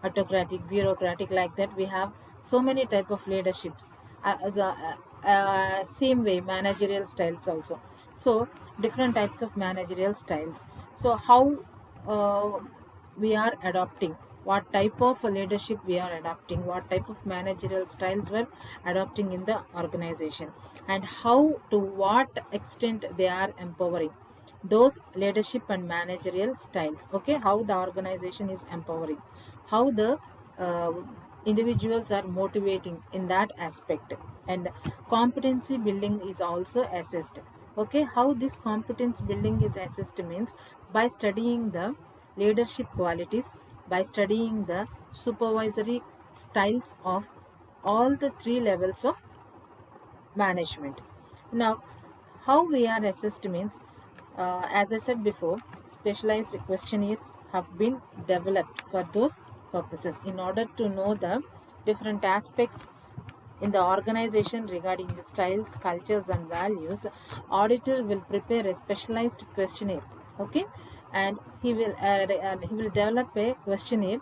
autocratic, bureaucratic, like that. We have so many type of leaderships. Same way, managerial styles also. So different types of managerial styles. So how uh, we are adopting, what type of leadership we are adopting, what type of managerial styles we're adopting in the organization, and how to what extent they are empowering those leadership and managerial styles. Okay, how the organization is empowering, how the uh, individuals are motivating in that aspect, and competency building is also assessed. Okay, how this competence building is assessed means by studying the leadership qualities, by studying the supervisory styles of all the three levels of management. Now, how we are assessed means, as I said before, specialized questionnaires have been developed for those purposes in order to know the different aspects in the organization regarding the styles, cultures, and values. Auditor will prepare a specialized questionnaire. Okay, and he will develop a questionnaire,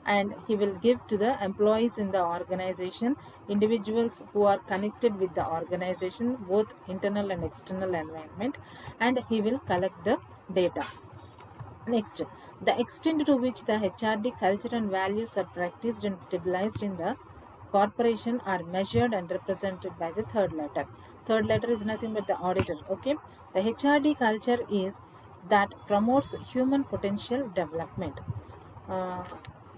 and he will give to the employees in the organization, individuals who are connected with the organization, both internal and external environment, and he will collect the data. Next, the extent to which the HRD culture and values are practiced and stabilized in the corporation are measured and represented by the third letter. Third letter is nothing but the auditor. Okay, the HRD culture is that promotes human potential development. Uh,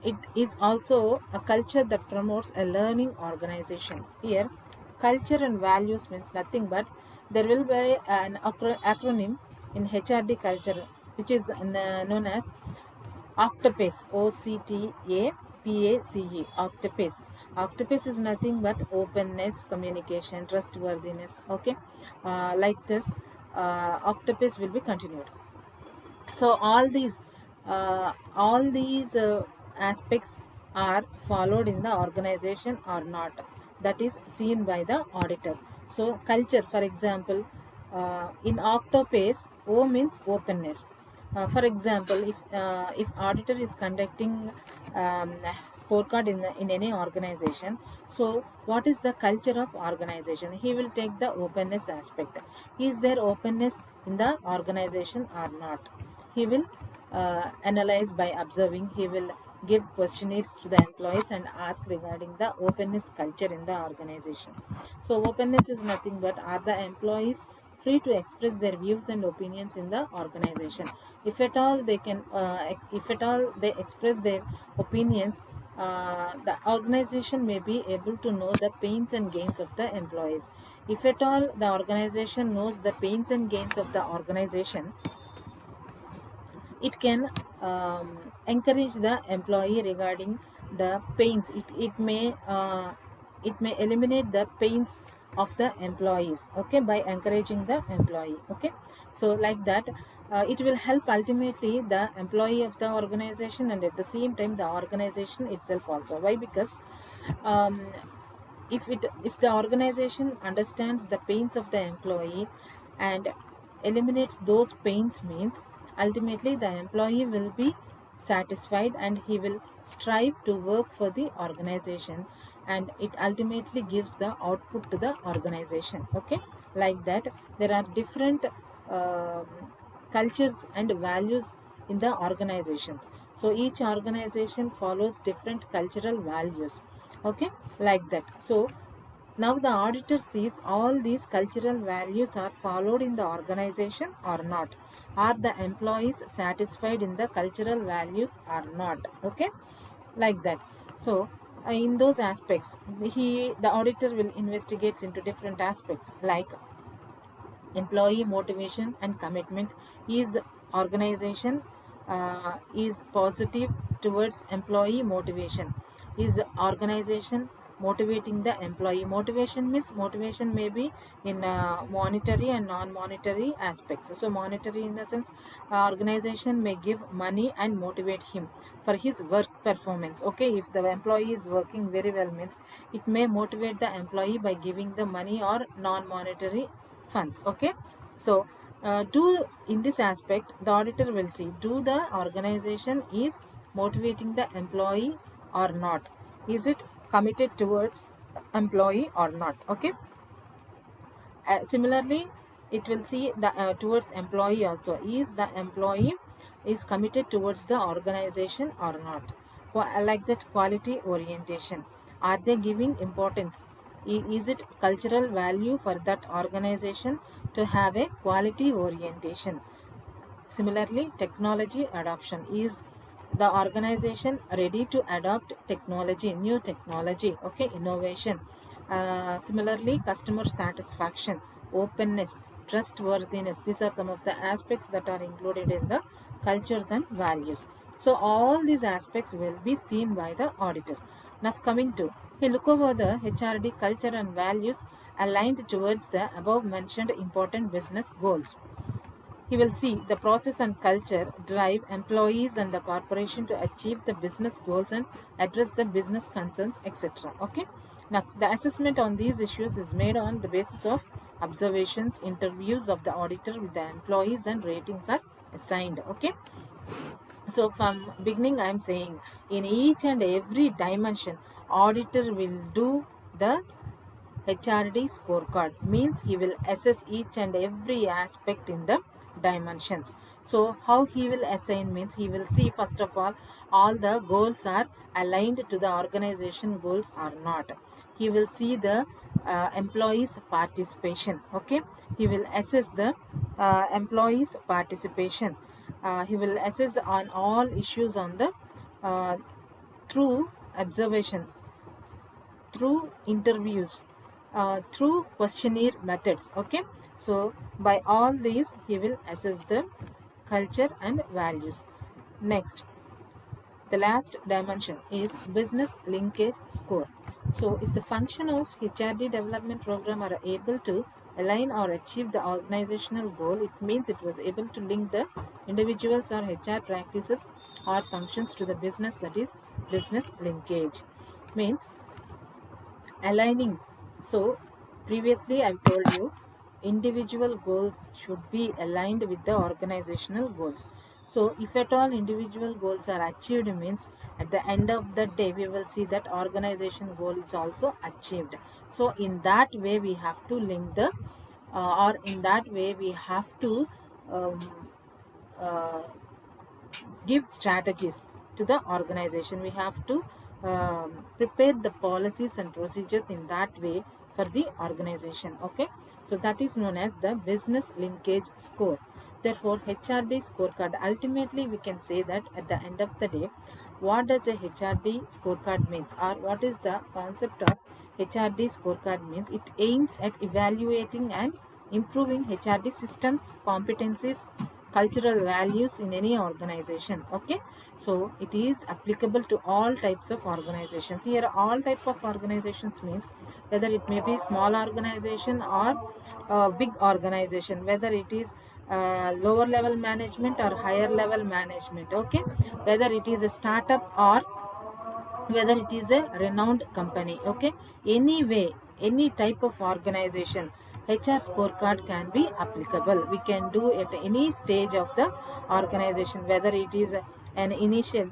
it is also a culture that promotes a learning organization. Here, culture and values means nothing but there will be an acronym in HRD culture, which is known as Octopus, OCTAPACE, Octopus. Octopus is nothing but openness, communication, trustworthiness. Okay, like this, Octopus will be continued. So all these aspects are followed in the organization or not, that is seen by the auditor. So culture, for example, in Octopus, O means openness. For example, if auditor is conducting um, scorecard in any organization, so what is the culture of organization? He will take the openness aspect. Is there openness in the organization or not? He will analyze by observing. He will give questionnaires to the employees and ask regarding the openness culture in the organization. So openness is nothing but, are the employees free to express their views and opinions in the organization? If at all they can, if at all they express their opinions, the organization may be able to know the pains and gains of the employees. If at all the organization knows the pains and gains of the organization, it can encourage the employee regarding the pains. It may eliminate the pains of the employees. Okay, by encouraging the employee. Okay, so like that, it will help ultimately the employee of the organization, and at the same time the organization itself also. Why? Because um, if the organization understands the pains of the employee and eliminates those pains, means ultimately the employee will be satisfied and he will strive to work for the organization, and it ultimately gives the output to the organization. Okay, like that, there are different um cultures and values in the organizations. So each organization follows different cultural values. Okay, like that. So now the auditor sees all these cultural values are followed in the organization or not. Are the employees satisfied in the cultural values or not? Okay, like that. So in those aspects, the auditor will investigates into different aspects like employee motivation and commitment. Is organization is positive towards employee motivation? Is the organization motivating the employee? Motivation means motivation may be in monetary and non-monetary aspects. So monetary in the sense, organization may give money and motivate him for his work performance. Okay, if the employee is working very well, means it may motivate the employee by giving the money or non-monetary funds. Okay, so do in this aspect the auditor will see, do the organization is motivating the employee or not? Is it committed towards employee or not? Okay. Similarly, it will see the towards employee also. Is the employee is committed towards the organization or not? Like that, quality orientation. Are they giving importance? Is it cultural value for that organization to have a quality orientation? Similarly, technology adoption. Is the organization ready to adopt technology, new technology, okay, innovation? Similarly, customer satisfaction, openness, trustworthiness. These are some of the aspects that are included in the cultures and values. So all these aspects will be seen by the auditor. Now coming to, he look over the HRD culture and values aligned towards the above mentioned important business goals. He will see the process and culture drive employees and the corporation to achieve the business goals and address the business concerns, etc. Okay. Now, the assessment on these issues is made on the basis of observations, interviews of the auditor with the employees, and ratings are assigned. Okay. So from beginning, I am saying in each and every dimension, auditor will do the HRD scorecard. Means he will assess each and every aspect in the dimensions. So how he will assign means, he will see first of all the goals are aligned to the organization goals or not. He will see the employees participation. Okay. He will assess the employees participation. He will assess on all issues on the uh, through observation, through interviews, through questionnaire methods. Okay. So by all these he will assess the culture and values. Next, the last dimension is business linkage score. So if the function of HRD development program are able to align or achieve the organizational goal, it means it was able to link the individuals or HR practices or functions to the business, that is business linkage. Means aligning. So previously I've told you individual goals should be aligned with the organizational goals. So if at all individual goals are achieved, means at the end of the day we will see that organization goal is also achieved. So in that way we have to link the or in that way we have to um, uh, give strategies to the organization. We have to prepare the policies and procedures in that way for the organization. Okay. So that is known as the business linkage score. Therefore, HRD scorecard, ultimately we can say that at the end of the day, what does a HRD scorecard means, or what is the concept of HRD scorecard means? It aims at evaluating and improving HRD systems, competencies, cultural values in any organization. Okay. So it is applicable to all types of organizations. Here all type of organizations means whether it may be small organization or big organization, whether it is lower level management or higher level management. Okay. Whether it is a startup or whether it is a renowned company. Okay. Anyway, any type of organization, HR scorecard can be applicable. We can do at any stage of the organization, whether it is an initial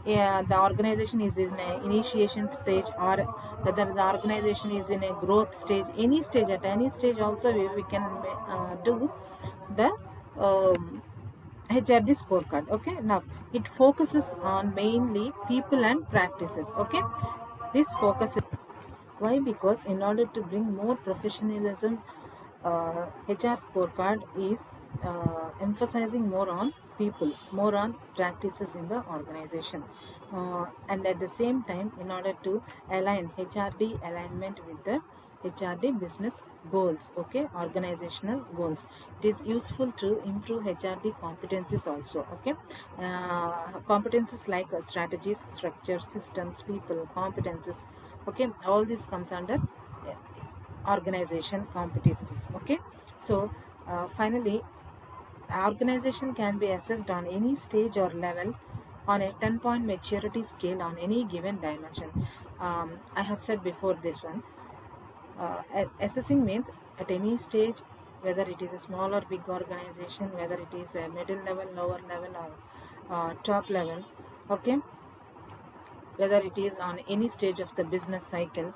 the organization is in an initiation stage, or whether the organization is in a growth stage. Any stage, at any stage also we can do the HRD scorecard. Okay. Now it focuses on mainly people and practices. Okay. This focuses, why? Because in order to bring more professionalism, HR scorecard is emphasizing more on people, more on practices in the organization, and at the same time, in order to align HRD alignment with the HRD business goals. Okay, organizational goals. It is useful to improve HRD competencies also. Okay, competencies like strategies, structure, systems, people, competencies. Okay, all this comes under organization competencies. Okay. So finally, organization can be assessed on any stage or level on a 10-point maturity scale on any given dimension. I have said before this one, assessing means at any stage, whether it is a small or big organization, whether it is a middle level, lower level, or top level. Okay. whether it is on any stage of the business cycle.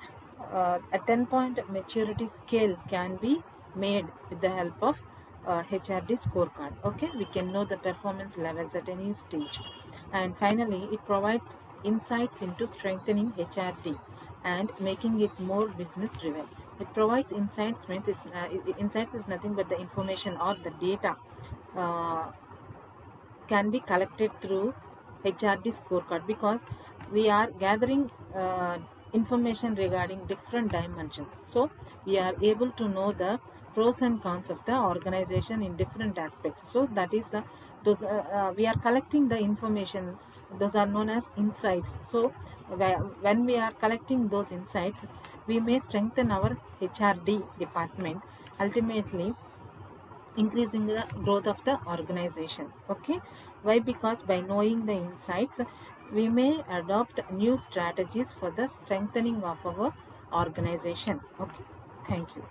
A 10-point maturity scale can be made with the help of HRD scorecard. Okay, we can know the performance levels at any stage. And finally, it provides insights into strengthening HRD and making it more business driven. It provides insights means insights is nothing but the information or the data uh, can be collected through HRD scorecard, because we are gathering information regarding different dimensions. So we are able to know the pros and cons of the organization in different aspects. So that is those we are collecting the information. Those are known as insights. So when we are collecting those insights, we may strengthen our HRD department, ultimately increasing the growth of the organization. Okay, why? Because by knowing the insights, we may adopt new strategies for the strengthening of our organization. Okay, thank you.